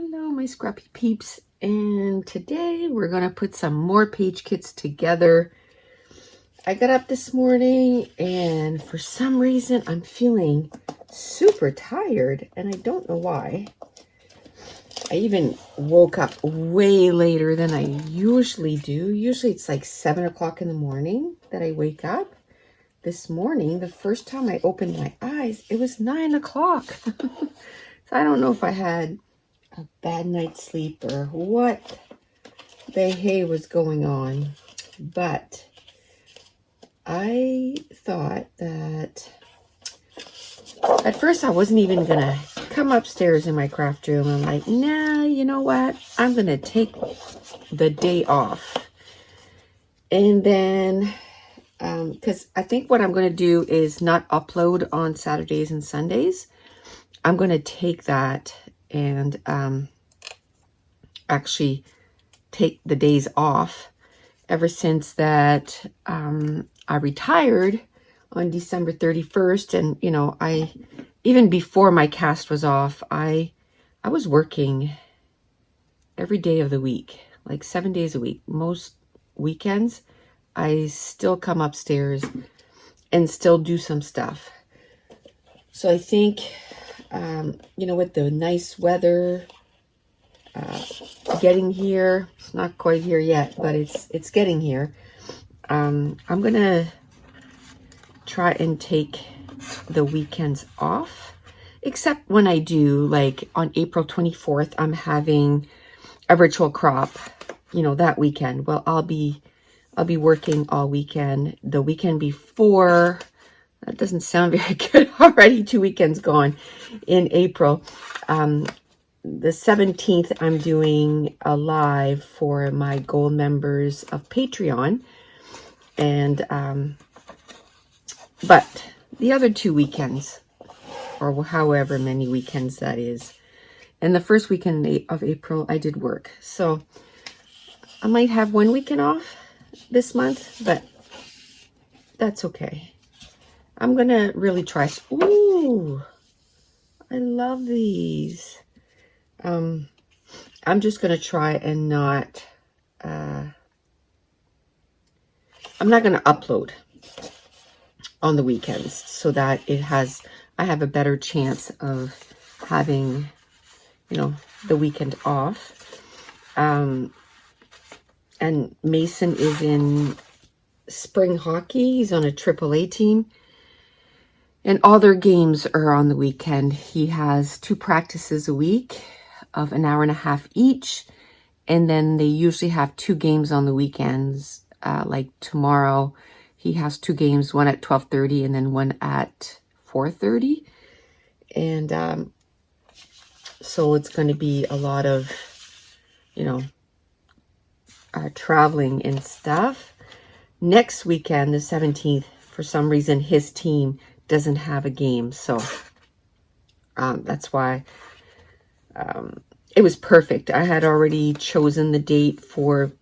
Hello, my scrappy peeps, and today we're gonna put some more page kits together. I got up this morning and for some reason I'm feeling super tired and I don't know why. I even woke up way later than I usually do. Usually it's like 7 o'clock in the morning that I wake up. This morning, the first time I opened my eyes, it was 9 o'clock. So I don't know if I had a bad night's sleep or what the hay was going on, but I thought that at first I wasn't even gonna come upstairs in my craft room. I'm like, nah, you know what, I'm gonna take the day off. And then because I think what I'm gonna do is not upload on Saturdays and Sundays. I'm gonna take that and actually take the days off. Ever since that I retired on December 31st, and you know, I even before my cast was off, I was working every day of the week, like 7 days a week. Most weekends I still come upstairs and still do some stuff. So I think you know, with the nice weather getting here, it's not quite here yet, but it's getting here. I'm gonna try and take the weekends off, except when I do, like on April 24th, I'm having a virtual crop, you know, that weekend. Well, I'll be working all weekend. The weekend before, that doesn't sound very good already, 2 weekends gone in April. The 17th, I'm doing a live for my gold members of Patreon. And, but the other 2 weekends, or however many weekends that is, and the first weekend of April, I did work. So I might have 1 weekend off this month, but that's okay. I'm going to really try. Ooh, I love these. I'm just going to try and not, I'm not going to upload on the weekends so that I have a better chance of having, you know, the weekend off. And Mason is in spring hockey. He's on a AAA team. And all their games are on the weekend. He has 2 practices a week of an hour and a half each. And then they usually have 2 games on the weekends. Like tomorrow, he has 2 games, one at 12:30 and then one at 4:30. And so it's going to be a lot of, you know, traveling and stuff. Next weekend, the 17th, for some reason, his team doesn't have a game. So that's why it was perfect. I had already chosen the date for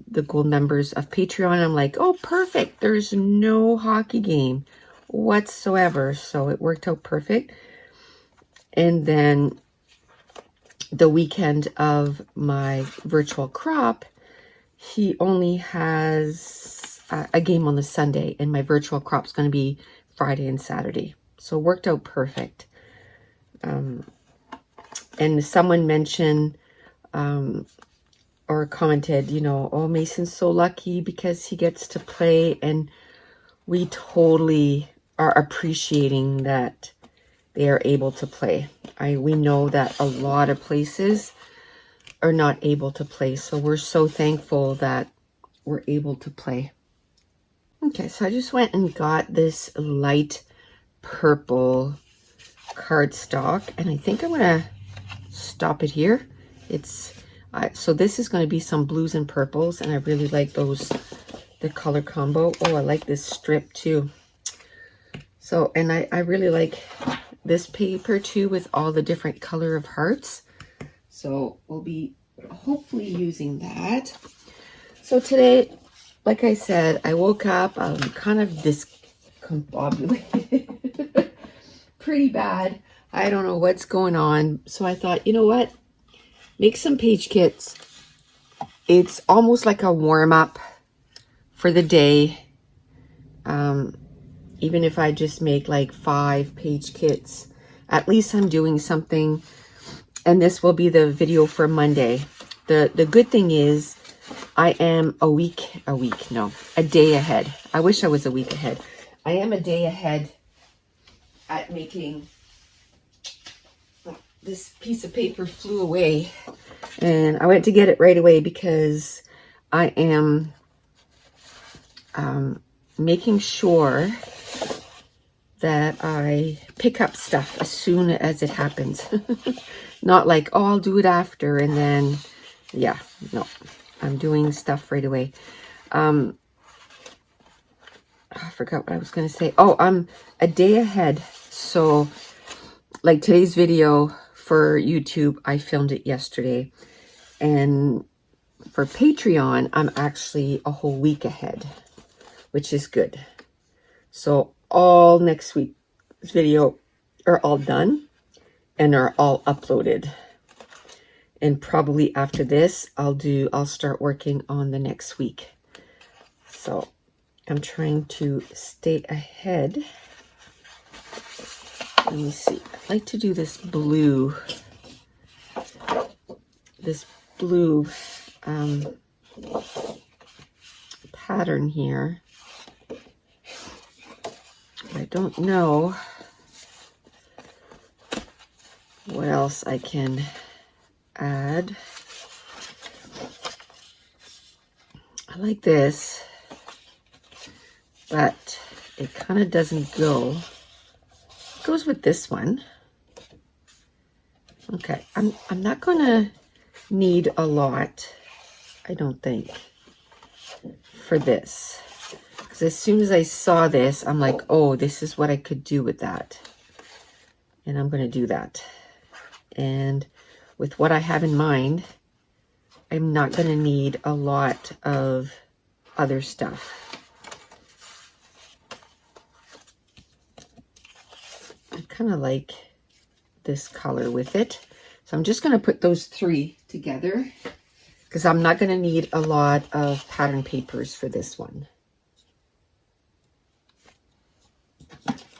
the gold members of Patreon. I'm like, oh, perfect. There's no hockey game whatsoever. So it worked out perfect. And then the weekend of my virtual crop, he only has a game on the Sunday, and my virtual crop's going to be Friday and Saturday. So it worked out perfect. And someone mentioned or commented, you know, oh, Mason's so lucky because he gets to play, and we totally are appreciating that they are able to play. We know that a lot of places are not able to play, so we're so thankful that we're able to play. Okay, so I just went and got this light purple cardstock, and I think I'm gonna stop it here. It's so this is going to be some blues and purples, and I really like those, the color combo. Oh, I like this strip too. So, and I really like this paper too with all the different color of hearts. So we'll be hopefully using that. So today, like I said, I woke up, I'm kind of discombobulated, pretty bad. I don't know what's going on. So I thought, you know what? make some page kits. It's almost like a warm-up for the day. Even if I just make like 5 page kits, at least I'm doing something. And this will be the video for Monday. The good thing is I am a day ahead. I wish I was a week ahead. I am a day ahead at making. This piece of paper flew away and I went to get it right away because I am making sure that I pick up stuff as soon as it happens. Not like, oh, I'll do it after and then, yeah, no, I'm doing stuff right away. I forgot what I was going to say. Oh, I'm a day ahead. So like today's video for YouTube, I filmed it yesterday. And for Patreon, I'm actually a whole week ahead, which is good. So all next week's video are all done and are all uploaded. And probably after this, I'll start working on the next week. So I'm trying to stay ahead. Let me see. I'd like to do this blue pattern here. I don't know what else I can add. I like this, but it kind of doesn't go. It goes with this one. Okay, I'm not gonna need a lot, I don't think, for this. Because as soon as I saw this, I'm like, oh, this is what I could do with that. And I'm gonna do that. And with what I have in mind, I'm not gonna need a lot of other stuff. I kind of like this color with it. So I'm just going to put those 3 together because I'm not going to need a lot of pattern papers for this one.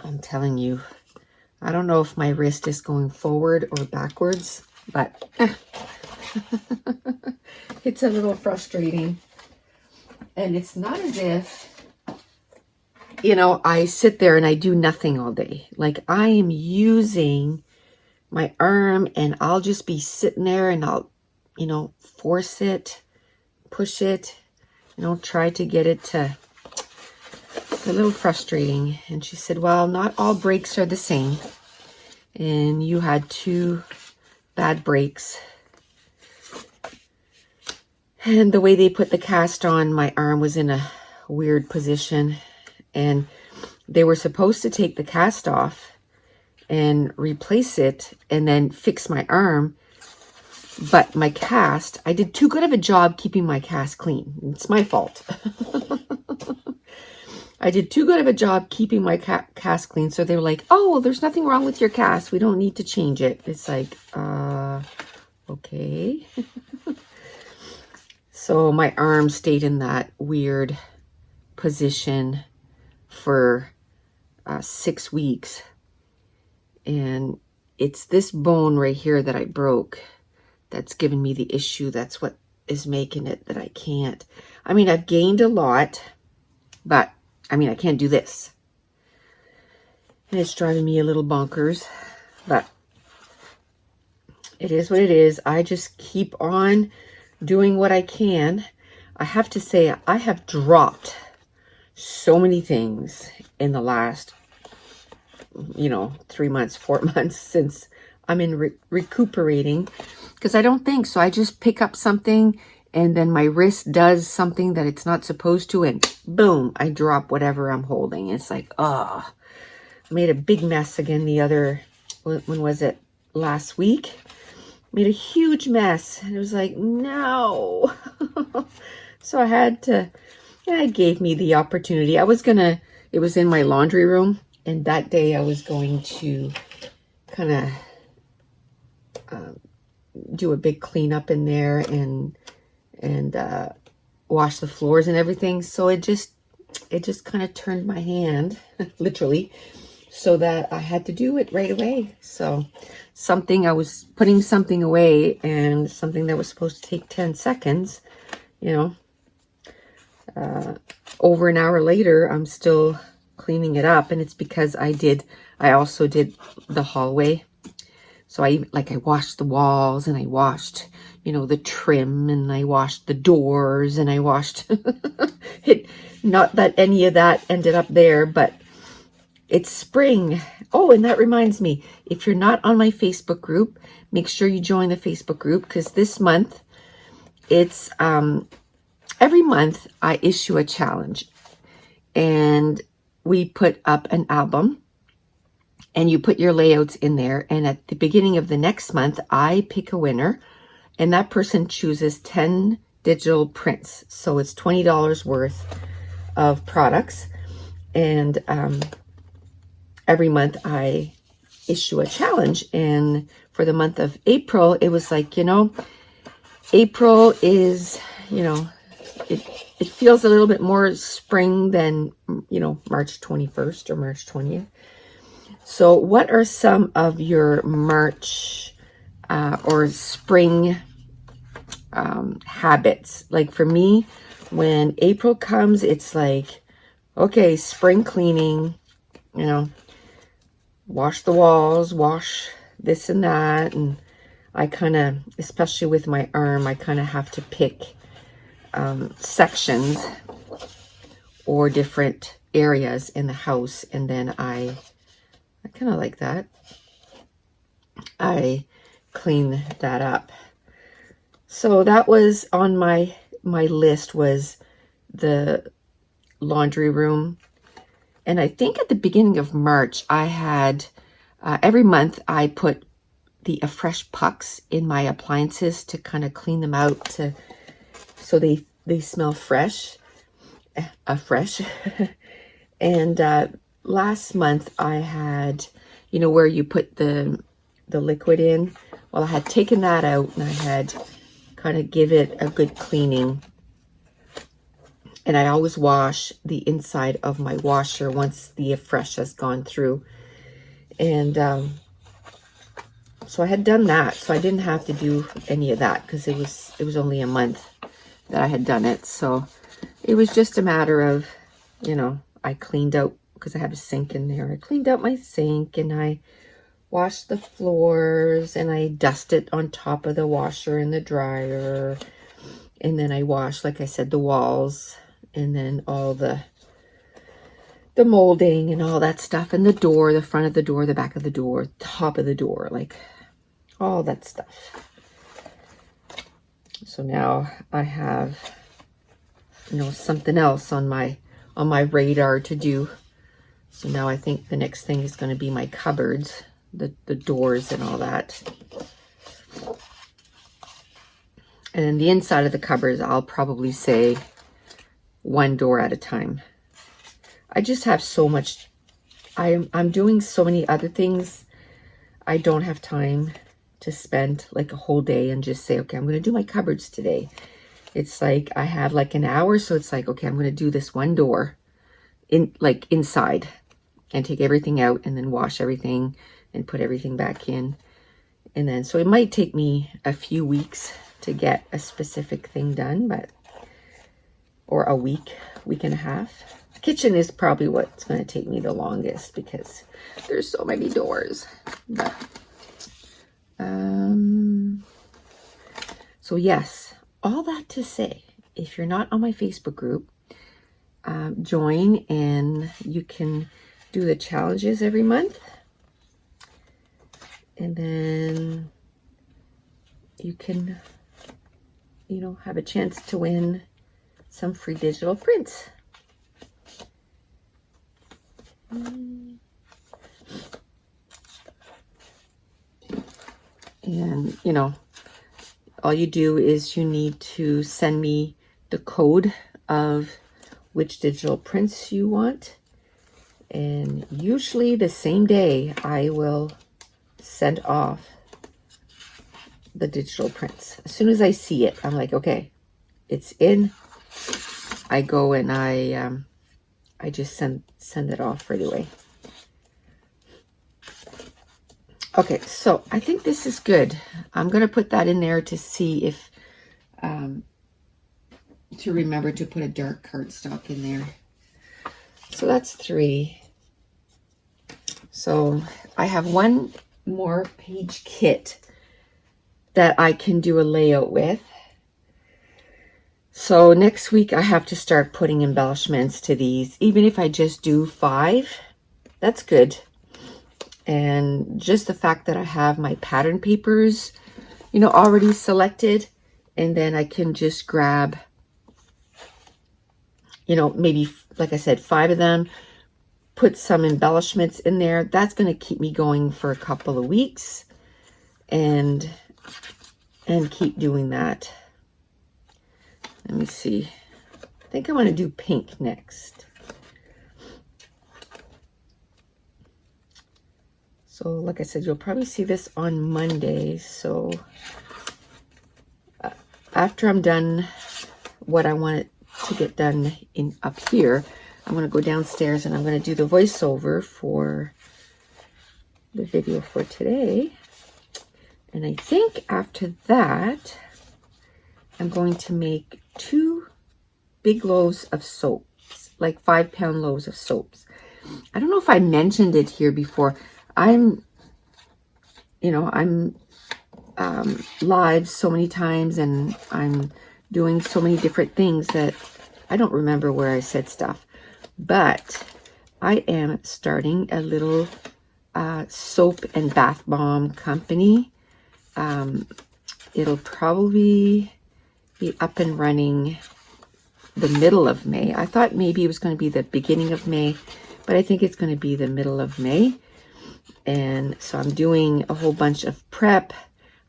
I'm telling you, I don't know if my wrist is going forward or backwards, but it's a little frustrating. And it's not as if, you know, I sit there and I do nothing all day. Like I am using my arm and I'll just be sitting there and I'll, you know, force it, push it, you know, try to get it to, it's a little frustrating. And she said, well, not all breaks are the same. And you had 2 bad breaks. And the way they put the cast on, my arm was in a weird position. And they were supposed to take the cast off and replace it and then fix my arm. But my cast, I did too good of a job keeping my cast clean. It's my fault. I did too good of a job keeping my cast clean. So they were like, oh, well, there's nothing wrong with your cast. We don't need to change it. It's like, okay. So my arm stayed in that weird position for 6 weeks. And it's this bone right here that I broke that's given me the issue. That's what is making it that I can't. I mean, I've gained a lot, but I mean, I can't do this. And it's driving me a little bonkers, but it is what it is. I just keep on doing what I can. I have to say, I have dropped so many things in the last, you know, 3 months, 4 months since I'm in recuperating, because I don't think so. I just pick up something and then my wrist does something that it's not supposed to, and boom, I drop whatever I'm holding. It's like, oh, I made a big mess again the other, when was it? Last week. Made a huge mess. And it was like, no. So I had to, yeah, it gave me the opportunity. I was gonna, it was in my laundry room. And that day I was going to kind of do a big cleanup in there and wash the floors and everything. So it just kind of turned my hand, literally, so that I had to do it right away. So I was putting something away, and something that was supposed to take 10 seconds, you know, over an hour later, I'm still cleaning it up. And it's because I also did the hallway. So I washed the walls, and I washed, you know, the trim, and I washed the doors, and I washed it. Not that any of that ended up there, but it's spring. Oh, and that reminds me, if you're not on my Facebook group, make sure you join the Facebook group, because this month, it's every month I issue a challenge, and we put up an album, and you put your layouts in there, and at the beginning of the next month, I pick a winner, and that person chooses 10 digital prints. So it's $20 worth of products, and every month I issue a challenge. And for the month of April, it was like, you know, April is, you know, it feels a little bit more spring than, you know, March 21st or March 20th. So what are some of your March or spring habits? Like for me, when April comes, it's like, okay, spring cleaning, you know, wash the walls, wash this and that. And I kind of, especially with my arm, I kind of have to pick sections or different areas in the house. And then I kind of like that. I clean that up. So that was on my list, was the laundry room. And I think at the beginning of March, I had, every month I put the fresh pucks in my appliances to kind of clean them out, so they smell fresh. And last month I had, you know, where you put the liquid in. Well, I had taken that out, and I had kind of give it a good cleaning. And I always wash the inside of my washer once the fresh has gone through. And so I had done that, so I didn't have to do any of that, because it was only a month that I had done it. So it was just a matter of, you know, I cleaned out, because I have a sink in there. I cleaned out my sink, and I washed the floors, and I dusted on top of the washer and the dryer. And then I washed, like I said, the walls, and then all the molding and all that stuff, and the door, the front of the door, the back of the door, top of the door, like all that stuff. So now I have, you know, something else on my radar to do. So now I think the next thing is going to be my cupboards, the doors and all that. And then the inside of the cupboards, I'll probably say one door at a time. I just have so much, I'm doing so many other things. I don't have time to spend like a whole day and just say, okay, I'm going to do my cupboards today. It's like I have like an hour, so it's like, okay, I'm going to do this one door in, like, inside, and take everything out, and then wash everything and put everything back in. And then, so it might take me a few weeks to get a specific thing done, but, or a week and a half. The kitchen is probably what's going to take me the longest, because there's so many doors. But, so yes, all that to say, if you're not on my Facebook group, join, and you can do the challenges every month. And then you can, you know, have a chance to win some free digital prints. And, you know, all you do is you need to send me the code of which digital prints you want. And usually the same day I will send off the digital prints. As soon as I see it, I'm like, okay, it's in. I go and I just send it off right away. Okay, so I think this is good. I'm going to put that in there to see if, to remember to put a dark cardstock in there. So that's 3. So I have one more page kit that I can do a layout with. So next week I have to start putting embellishments to these. Even if I just do 5, that's good. And just the fact that I have my pattern papers, you know, already selected, and then I can just grab, you know, maybe, like I said, 5 of them, put some embellishments in there. That's going to keep me going for a couple of weeks and keep doing that. Let me see. I think I want to do pink next. So like I said, you'll probably see this on Monday. So after I'm done what I want to get done in up here, I'm going to go downstairs and I'm going to do the voiceover for the video for today. And I think after that, I'm going to make 2 big loaves of soaps, like 5-pound loaves of soaps. I don't know if I mentioned it here before. I'm live so many times and I'm doing so many different things that I don't remember where I said stuff. But I am starting a little soap and bath bomb company. It'll probably be up and running the middle of May. I thought maybe it was going to be the beginning of May, but I think it's going to be the middle of May. And so I'm doing a whole bunch of prep.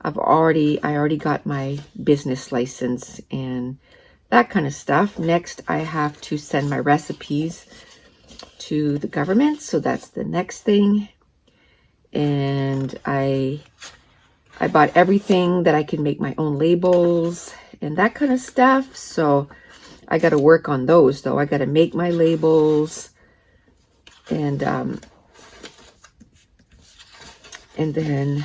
I already got my business license and that kind of stuff. Next, I have to send my recipes to the government. So that's the next thing. And I bought everything that I can make my own labels and that kind of stuff. So I got to work on those though. I got to make my labels and then,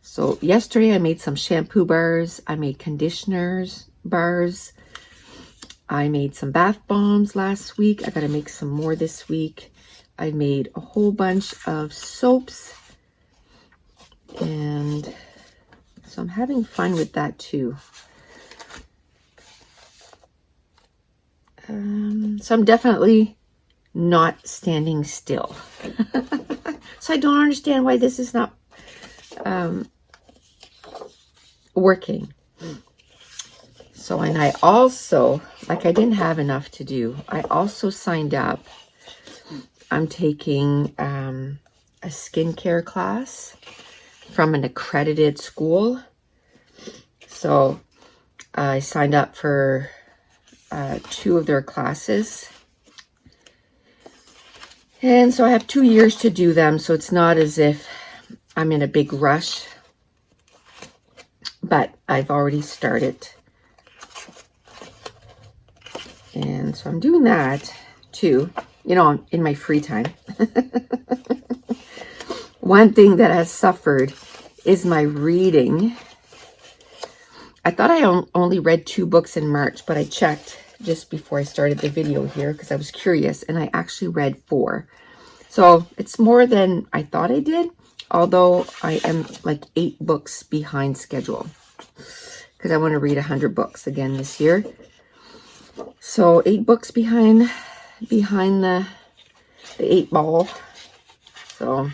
so yesterday I made some shampoo bars. I made conditioners bars. I made some bath bombs last week. I got to make some more this week. I made a whole bunch of soaps. And so I'm having fun with that too. So I'm definitely not standing still. So I don't understand why this is not working. So, and I also, like I didn't have enough to do, I also signed up. I'm taking a skincare class from an accredited school. So I signed up for 2 of their classes. And so I have 2 years to do them. So it's not as if I'm in a big rush, but I've already started. And so I'm doing that too, you know, in my free time. One thing that has suffered is my reading. I thought I only read 2 books in March, but I checked just before I started the video here because I was curious, and I actually read 4. So it's more than I thought I did, although I am like 8 books behind schedule because I want to read 100 books again this year. So 8 books behind the 8 ball. So,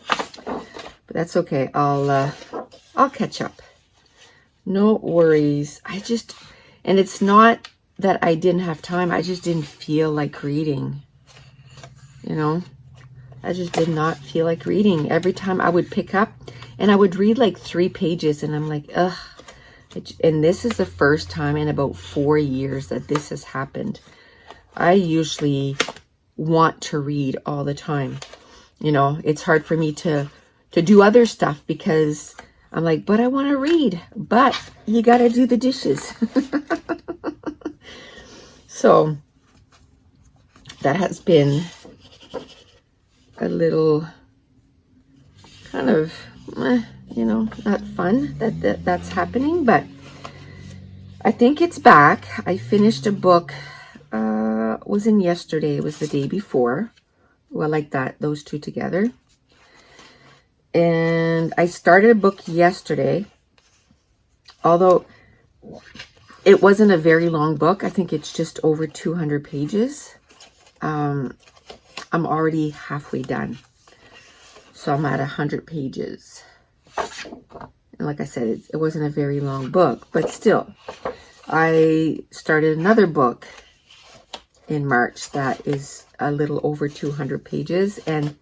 but that's okay. I'll catch up. No worries. And it's not that I didn't have time. I just didn't feel like reading. You know, I just did not feel like reading. Every time I would pick up and I would read like 3 pages and I'm like, ugh. And this is the first time in about 4 years that this has happened. I usually want to read all the time. You know, it's hard for me to to do other stuff because I'm like, but I want to read, but you got to do the dishes. So that has been a little kind of, you know, not fun that's happening, but I think it's back. I finished a book, wasn't yesterday, it was the day before. Well, like that, those two together. And I started a book yesterday, although it wasn't a very long book. I think it's just over 200 pages. I'm already halfway done. So I'm at 100 pages. And like I said, it wasn't a very long book, but still, I started another book in March that is a little over 200 pages. And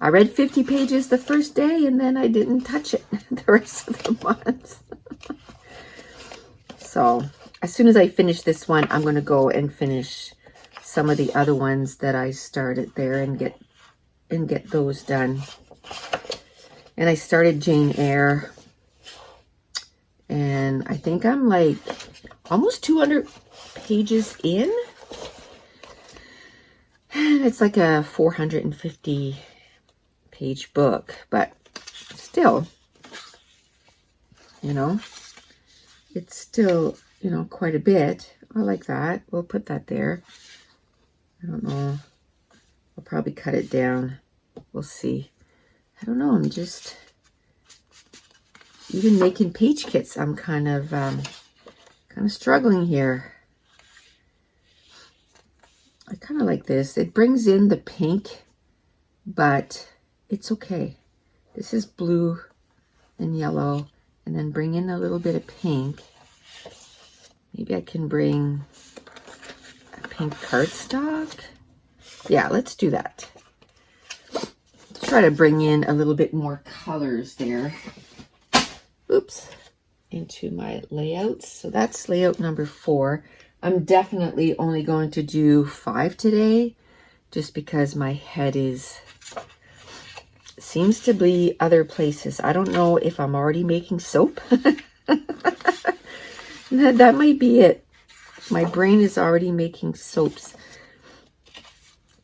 I read 50 pages the first day, and then I didn't touch it the rest of the month. So as soon as I finish this one, I'm going to go and finish some of the other ones that I started there and get those done. And I started Jane Eyre, and I think I'm like almost 200 pages in. And it's like a 450 page book, but still, you know, it's still, you know, quite a bit. I like that. We'll put that there. I don't know. I'll probably cut it down. We'll see. I don't know. I'm just, even making page kits, I'm kind of struggling here. I kind of like this. It brings in the pink, but it's okay. This is blue and yellow, and then bring in a little bit of pink. Maybe I can bring a pink cardstock. Yeah, let's do that. Let's try to bring in a little bit more colors there. Oops. Into my layouts. So that's layout number 4. I'm definitely only going to do 5 today, just because my head seems to be other places. I don't know if I'm already making soap. That might be it. My brain is already making soaps.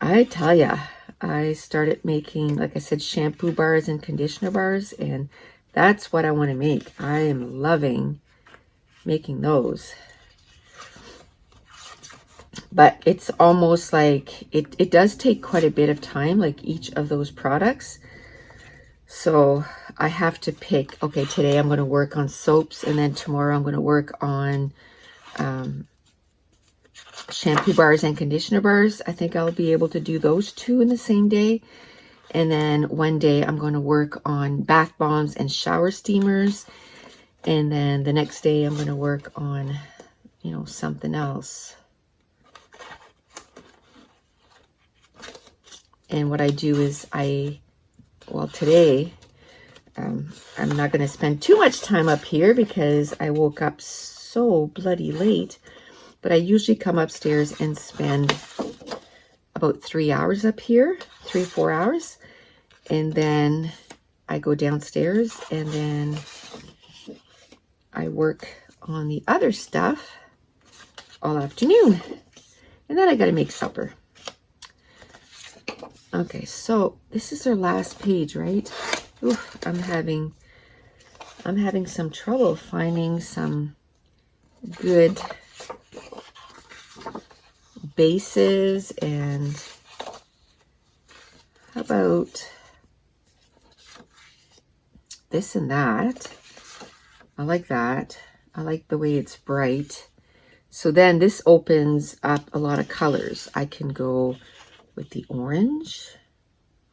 I tell ya, I started making, like I said, shampoo bars and conditioner bars, and that's what I want to make. I am loving making those. But it's almost like it does take quite a bit of time, like each of those products. So I have to pick, okay, today I'm going to work on soaps, and then tomorrow I'm going to work on shampoo bars and conditioner bars. I think I'll be able to do those 2 in the same day. And then one day I'm going to work on bath bombs and shower steamers. And then the next day I'm going to work on, you know, something else. And what I do is today, I'm not going to spend too much time up here because I woke up so bloody late. But I usually come upstairs and spend about 3 hours up here, 3-4 hours. And then I go downstairs and then I work on the other stuff all afternoon. And then I got to make supper. Okay, so this is our last page, right? Oof, I'm having some trouble finding some good bases. And how about this and that? I like that. I like the way it's bright. So then this opens up a lot of colors. I can go with the orange.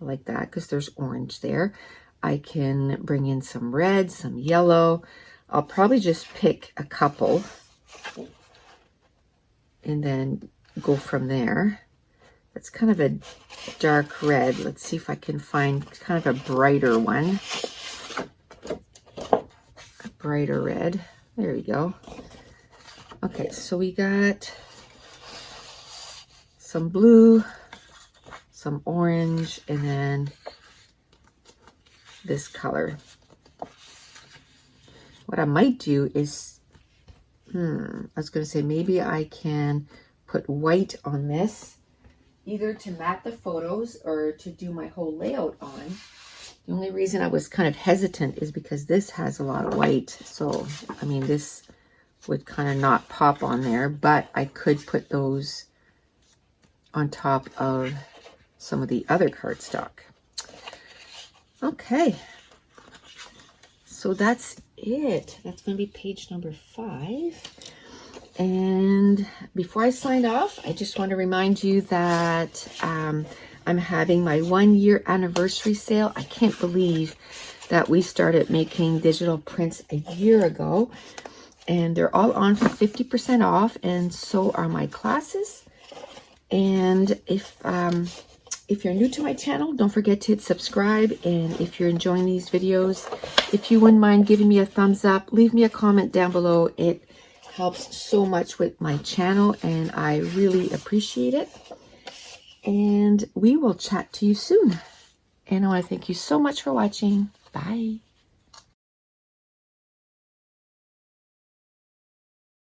I like that because there's orange there. I can bring in some red, some yellow. I'll probably just pick a couple and then go from there. It's kind of a dark red. Let's see if I can find kind of a brighter one. A brighter red. There we go. Okay, so we got some blue, some orange, and then this color. What I might do is, I was going to say maybe I can put white on this, either to mat the photos or to do my whole layout on. The only reason I was kind of hesitant is because this has a lot of white. So, I mean, this would kind of not pop on there, but I could put those on top of some of the other cardstock. Okay. So that's it. That's going to be page number 5. And before I sign off, I just want to remind you that I'm having my 1-year anniversary sale. I can't believe that we started making digital prints a year ago. And they're all on for 50% off, and so are my classes. And if you're new to my channel, don't forget to hit subscribe. And if you're enjoying these videos, if you wouldn't mind giving me a thumbs up, leave me a comment down below. It helps so much with my channel, and I really appreciate it. And we will chat to you soon. And I want to thank you so much for watching. Bye.